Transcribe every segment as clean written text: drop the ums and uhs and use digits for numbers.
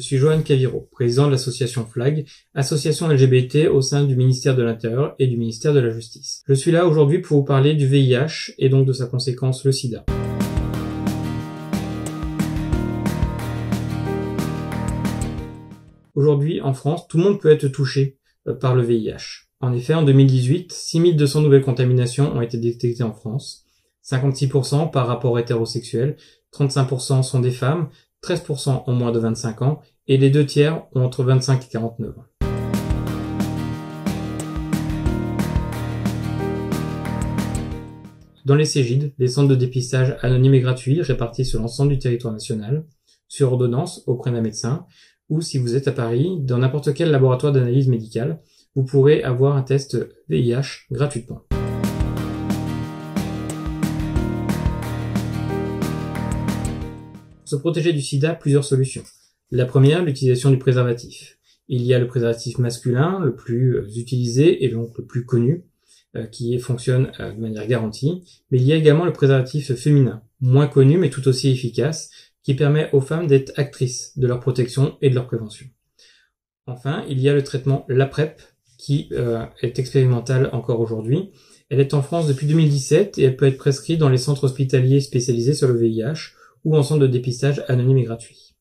suis Johan Caviro, président de l'association FLAG, association LGBT au sein du ministère de l'Intérieur et du ministère de la Justice. Je suis là aujourd'hui pour vous parler du VIH et donc de sa conséquence, le sida. Aujourd'hui, en France, tout le monde peut être touché par le VIH. En effet, en 2018, 6200 nouvelles contaminations ont été détectées en France. 56% par rapport hétérosexuel, 35% sont des femmes, 13% ont moins de 25 ans, et les 2 tiers ont entre 25 et 49 ans. Dans les Cégides, les centres de dépistage anonymes et gratuits répartis sur l'ensemble du territoire national, sur ordonnance auprès d'un médecin, ou si vous êtes à Paris, dans n'importe quel laboratoire d'analyse médicale, vous pourrez avoir un test VIH gratuitement. Pour se protéger du sida, plusieurs solutions. La première, l'utilisation du préservatif. Il y a le préservatif masculin, le plus utilisé et donc le plus connu, qui fonctionne de manière garantie, mais il y a également le préservatif féminin, moins connu mais tout aussi efficace, qui permet aux femmes d'être actrices de leur protection et de leur prévention. Enfin, il y a le traitement la PrEP, qui est expérimental encore aujourd'hui. Elle est en France depuis 2017 et elle peut être prescrite dans les centres hospitaliers spécialisés sur le VIH, ou en centre de dépistage anonyme et gratuit.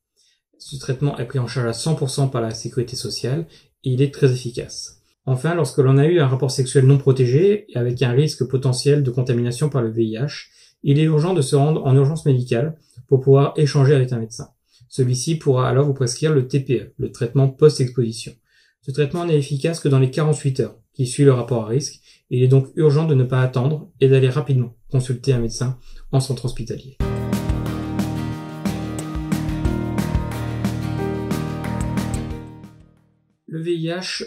Ce traitement est pris en charge à 100% par la sécurité sociale et il est très efficace. Enfin, lorsque l'on a eu un rapport sexuel non protégé et avec un risque potentiel de contamination par le VIH, il est urgent de se rendre en urgence médicale pour pouvoir échanger avec un médecin. Celui-ci pourra alors vous prescrire le TPE, le traitement post-exposition. Ce traitement n'est efficace que dans les 48 heures qui suivent le rapport à risque et il est donc urgent de ne pas attendre et d'aller rapidement consulter un médecin en centre hospitalier. Le VIH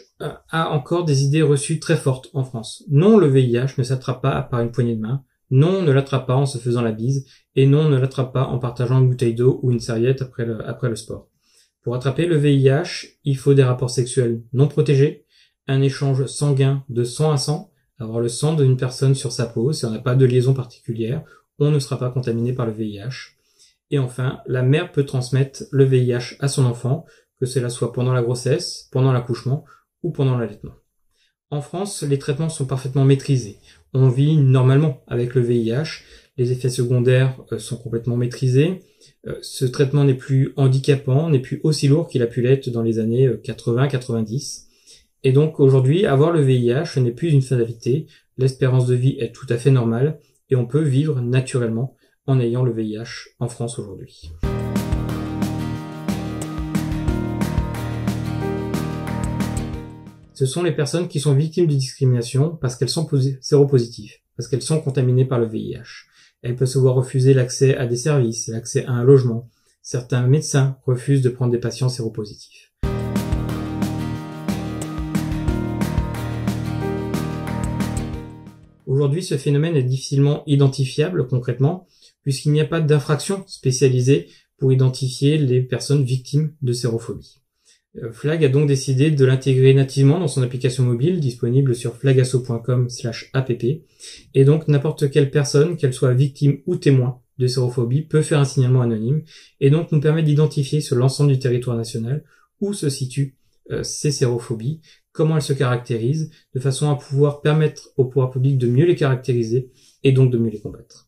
a encore des idées reçues très fortes en France. Non, le VIH ne s'attrape pas par une poignée de main. Non, on ne l'attrape pas en se faisant la bise. Et non, on ne l'attrape pas en partageant une bouteille d'eau ou une serviette après le sport. Pour attraper le VIH, il faut des rapports sexuels non protégés, un échange sanguin de sang à sang, avoir le sang d'une personne sur sa peau. Si on n'a pas de liaison particulière, on ne sera pas contaminé par le VIH. Et enfin, la mère peut transmettre le VIH à son enfant, que cela soit pendant la grossesse, pendant l'accouchement ou pendant l'allaitement. En France, les traitements sont parfaitement maîtrisés. On vit normalement avec le VIH, les effets secondaires sont complètement maîtrisés. Ce traitement n'est plus handicapant, n'est plus aussi lourd qu'il a pu l'être dans les années 80-90. Et donc aujourd'hui, avoir le VIH n'est plus une fatalité, l'espérance de vie est tout à fait normale et on peut vivre naturellement en ayant le VIH en France aujourd'hui. Ce sont les personnes qui sont victimes de discrimination parce qu'elles sont séropositives, parce qu'elles sont contaminées par le VIH. Elles peuvent se voir refuser l'accès à des services, l'accès à un logement. Certains médecins refusent de prendre des patients séropositifs. Aujourd'hui, ce phénomène est difficilement identifiable concrètement, puisqu'il n'y a pas d'infraction spécialisée pour identifier les personnes victimes de sérophobie. Flag a donc décidé de l'intégrer nativement dans son application mobile disponible sur flagasso.com/app et donc n'importe quelle personne, qu'elle soit victime ou témoin de sérophobie, peut faire un signalement anonyme et donc nous permet d'identifier sur l'ensemble du territoire national où se situent ces sérophobies, comment elles se caractérisent, de façon à pouvoir permettre au pouvoir public de mieux les caractériser et donc de mieux les combattre.